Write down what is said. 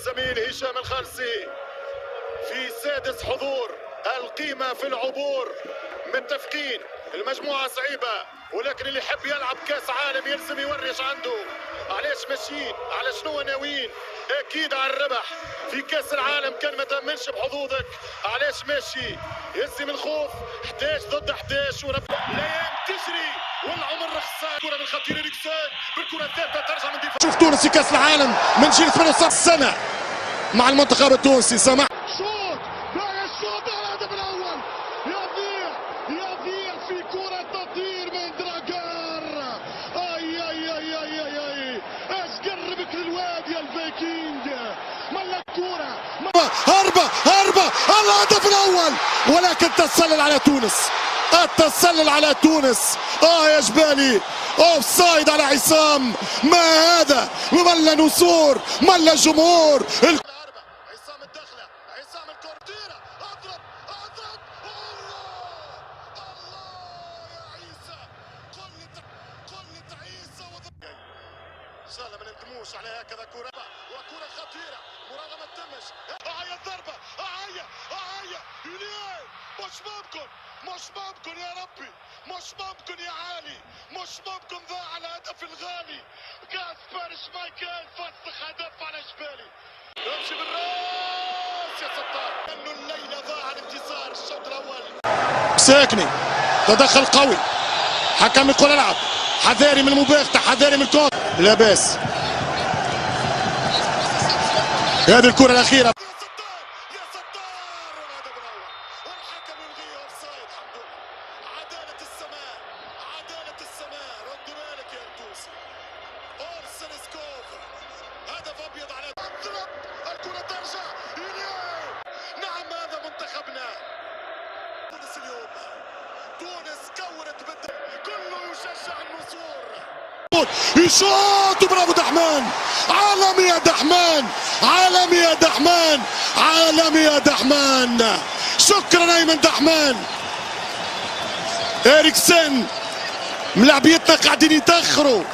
الزميل هشام الخالسي في سادس حضور. القيمة في العبور، متفقين المجموعة صعيبة، ولكن اللي يحب يلعب كاس عالم يلزم يوريش عنده علاش ماشيين، على شنو ناويين. اكيد على الربح في كاس العالم، كان ما تامنش بحظوظك علاش ماشي. يلزم الخوف 11 ضد 11 الايام تجري والعمر رخصان. كرة من خطير إريكسون بالكرة الثالثة ترجع من دفاع. شوف تونس في كاس العالم من جيل 18 سنة مع المنتخب التونسي. سمح شوط الشوط الهدف الاول. يضيع في كرة تطير من دراجار. اي اي اي اي اي اي ايش قربك للواد يا الفايكنج. ملا الكرة هربة الهدف الاول، ولكن تسلل على تونس. التسلل على تونس. يا جبالي، اوف سايد على عصام. ما هذا؟ ملا نسور، ملا جمهور. عصام الدخلة، عصام الكورتيرة، اضرب الله يا عيسى. قلت عيسى ان شاء الله ما نندموش على هكذا كرة، وكرة خطيرة مراوغة ما تمش. هيا الضربة، هيا مش ممكن يا ربي، مش ممكن يا علي، مش ممكن ضاع على الهدف الغالي. كاسبر شمايكل فسخ هدف على جبالي. يمشي بالراس يا ستار، انه الليله ضاع الانتصار. الشوط الاول ساكني تدخل قوي، حكم يقول العب، حذاري من المباغته، حذاري من الكون. لا باس. هذه الكرة الأخيرة. يا ستار والهدف الاول، والحكم يلغيه اوفسايد. الحمد لله، عداله السماء. رد بالك يا التونسي. اورسن سكوف، هدف ابيض على اضرب الكرة ترجع. نعم هذا منتخبنا. تونس اليوم، تونس كورت بالدم، كله يشجع النسور. يشوط برافو دحمان. عالمي يا دحمان، عالمي يا دحمان، عالمي يا دحمان. شكرا ايمن دحمان. إريكسن، ملاعبيتنا قاعدين يتاخروا.